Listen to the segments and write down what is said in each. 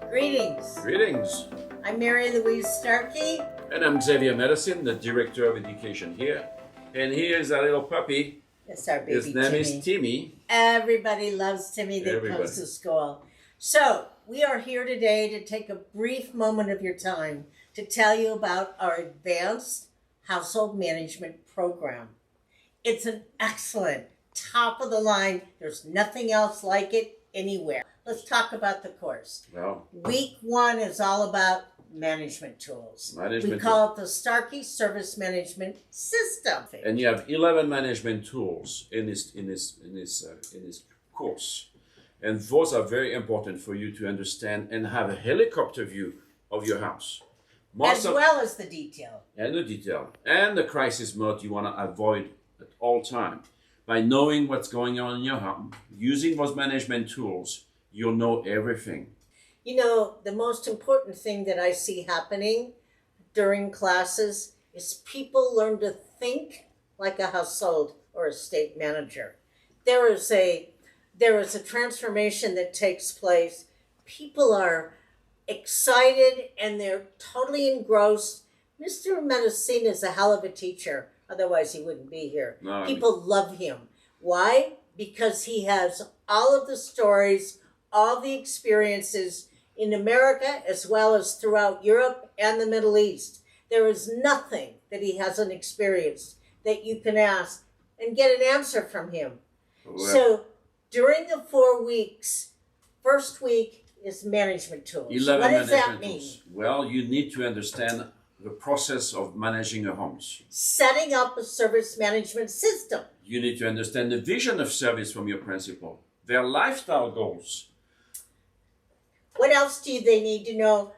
Greetings. Greetings. I'm Mary Louise Starkey. And I'm Xavier Medicine, the Director of Education here. And here's our little puppy. That's our baby His name Timmy. is Timmy. Everybody loves Timmy that Everybody. comes to school. So, we are here today to take a brief moment of your time to tell you about our advanced household management program. It's an excellent, top of the line. There's nothing else like it anywhere. Let's talk about the course. Well, Week 1 is all about management tools. We call it the Starkey Service Management System. and you have 11 management tools in this course. And those are very important for you to understand and have a helicopter view of your house. As well as the detail. And the detail. And the crisis mode you want to avoid at all time. By knowing what's going on in your home, using those management tools, you'll know everything. You know, the most important thing that I see happening during classes is people learn to think like a household or estate manager. There is a transformation that takes place. People are excited and they're totally engrossed. Mr. Medicine is a hell of a teacher. Otherwise, he wouldn't be here. No, People love him. Why? Because he has all of the stories, all the experiences in America as well as throughout Europe and the Middle East. There is nothing that he hasn't experienced that you can ask and get an answer from him. Well, So during the 4 weeks, first week is management tools. 11 What does that management mean? tools. Well, you need to understand the process of managing a homes. Setting up a service management system. You need to understand the vision of service from your principal, their lifestyle goals. What else do they need to know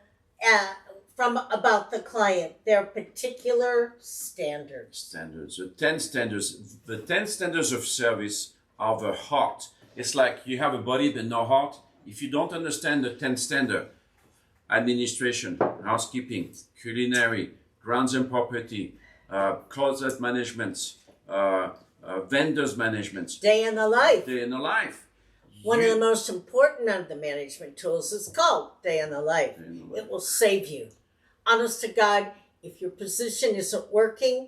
about the client? Their particular standards. The 10 standards of service are the heart. It's like you have a body but no heart. If you don't understand the 10 standard, administration, housekeeping, culinary, grounds and property, closet management, vendors management, Day in the life. day in the life. One of the most important of the management tools is called Day in the Life. Day in the Life. It will save you. Honest to God, if your position isn't working,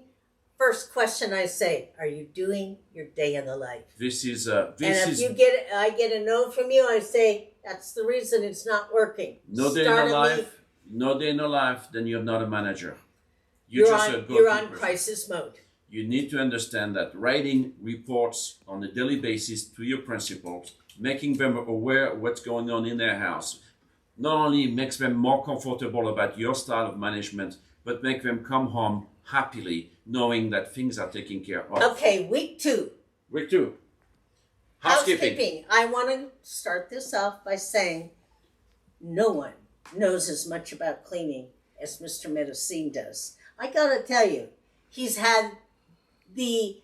first question I say, are you doing your Day in the Life? I get a no from you, I say, that's the reason it's not working. no day in Start the a life. meet- No day in the life, then you're not a manager. You're just a on goalkeeper. crisis mode. You need to understand that writing reports on a daily basis to your principals, making them aware of what's going on in their house, not only makes them more comfortable about your style of management, but make them come home happily, knowing that things are taken care of. Okay, week 2. Week 2. Housekeeping. I want to start this off by saying no one knows as much about cleaning as Mr. Medicine does. I got to tell you, he's had the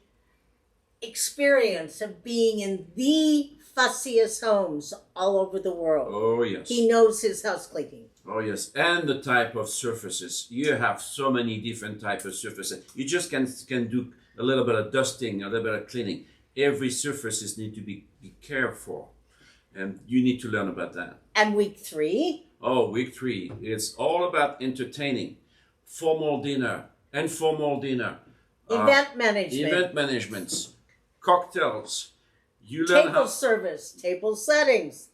experience of being in the fussiest homes all over the world. Oh, yes. He knows his housekeeping. Oh, yes. And the type of surfaces. You have so many different types of surfaces. You just can do a little bit of dusting, a little bit of cleaning. Every surfaces need to be cared for. And you need to learn about that. And week 3? Oh, week 3. It's all about entertaining. Formal dinner, informal dinner. Event management. Event management. Cocktails. You learn Table service, table settings,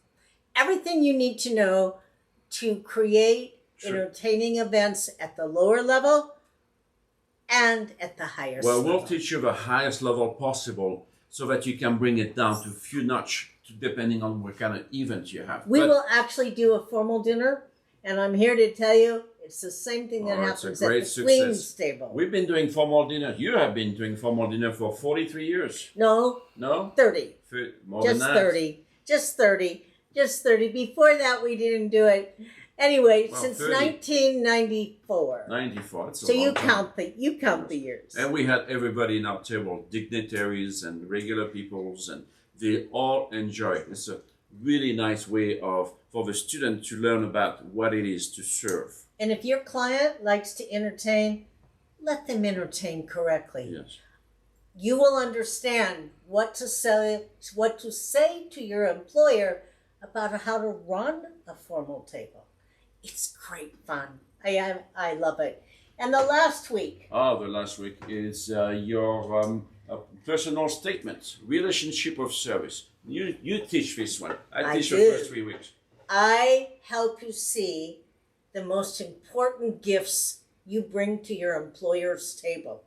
everything you need to know to create entertaining events at the lower level and at the highest Well, level. we'll teach you the highest level possible so that you can bring it down to a few notch, depending on what kind of event you have. We will actually do a formal dinner, and I'm here to tell you it's the same thing that it's a happens at great the success. Queen's table. We've been doing formal dinner. You have been doing formal dinner for 43 years. No, No? 30. More Just than that. 30. Just 30. Just 30. Before that, we didn't do it. Anyway, Well, since 30. 1994. 94. That's a So long you time. count the years. And we had everybody in our table, dignitaries and regular peoples, and they all enjoy it. It's a really nice way for the student to learn about what it is to serve. And if your client likes to entertain, let them entertain correctly. Yes. You will understand what to say to your employer about how to run a formal table. It's great fun. I love it. And the last week, The last week is your personal statement, relationship of service. You teach this one. I teach the do. first 3 weeks. I help you see the most important gifts you bring to your employer's table.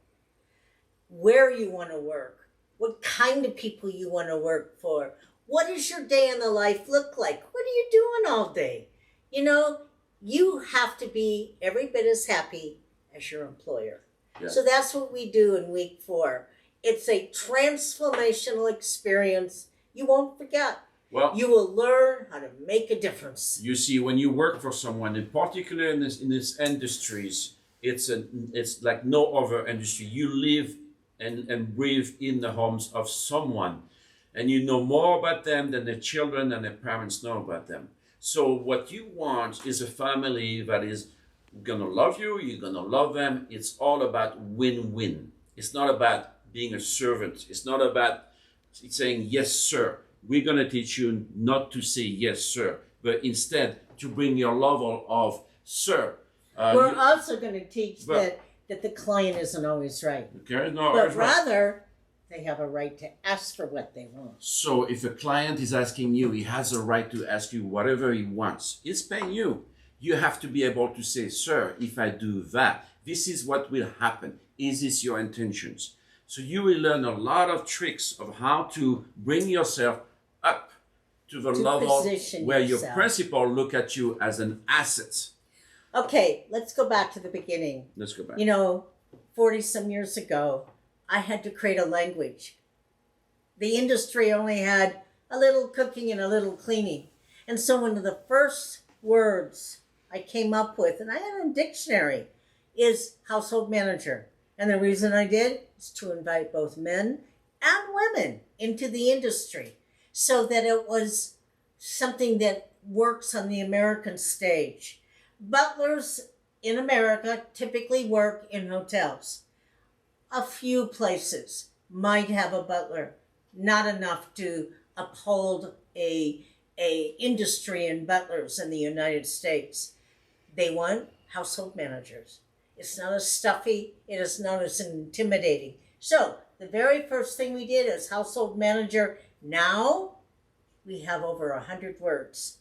Where you want to work, what kind of people you want to work for, what does your day in the life look like? What are you doing all day? You know, you have to be every bit as happy as your employer. Yeah. So that's what we do in week 4. It's a transformational experience you won't forget. Well, You will learn how to make a difference. you see, when you work for someone, in particular in this industries, it's like no other industry. You live and breathe in the homes of someone, and you know more about them than their children and their parents know about them. So what you want is a family that is gonna love you, you're gonna love them. It's all about win-win. It's not about being a servant. It's not about saying yes sir. We're gonna teach you not to say yes sir, but instead to bring your level of sir. We're also going to teach that the client isn't always right, Okay, no, but that's right. rather they have a right to ask for what they want. So if a client is asking you, he has a right to ask you whatever he wants. He's paying you. You have to be able to say, sir, if I do that, this is what will happen. Is this your intentions? So you will learn a lot of tricks of how to bring yourself up to the level position where yourself. your principal look at you as an asset. Okay, let's go back to the beginning. Let's go back. You know, 40 some years ago, I had to create a language. The industry only had a little cooking and a little cleaning. And so one of the first words I came up with, and I had a dictionary, is household manager. And the reason I did is to invite both men and women into the industry so that it was something that works on the American stage. Butlers in America typically work in hotels. A few places might have a butler, not enough to uphold a industry in butlers in the United States. They want household managers. It's not as stuffy, it is not as intimidating. So the very first thing we did is household manager. Now we have over 100 words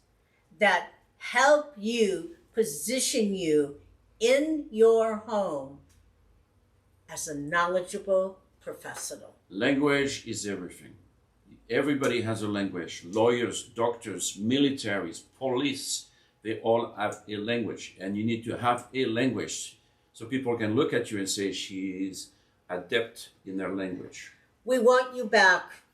that help you position you in your home as a knowledgeable professional. Language is everything. Everybody has a language. Lawyers, doctors, militaries, police, they all have a language. And you need to have a language so people can look at you and say she is adept in their language. We want you back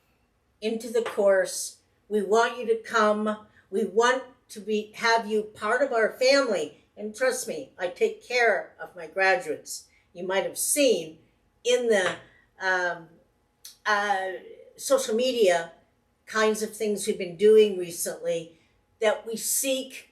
into the course. We want you to come. We want to have you part of our family. And trust me, I take care of my graduates. You might have seen in the social media kinds of things we've been doing recently that we seek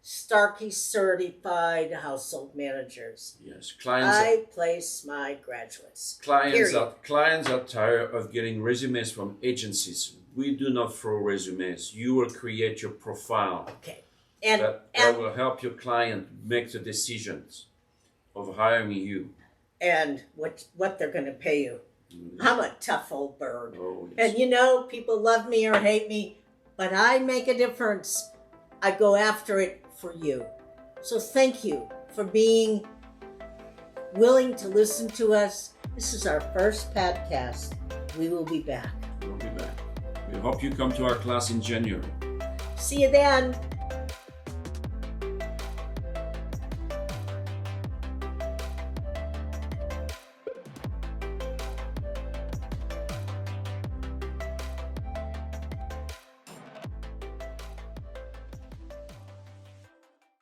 Starkey certified household managers. Yes, I place my graduates. clients are tired of getting resumes from agencies. We do not throw resumes. You will create your profile. Okay. And that will help your client make the decisions of hiring you. And what they're going to pay you. Mm-hmm. I'm a tough old bird. Oh, yes. And you know, people love me or hate me, but I make a difference. I go after it for you. So thank you for being willing to listen to us. This is our first podcast. We will be back. We'll be back. We hope you come to our class in January. See you then.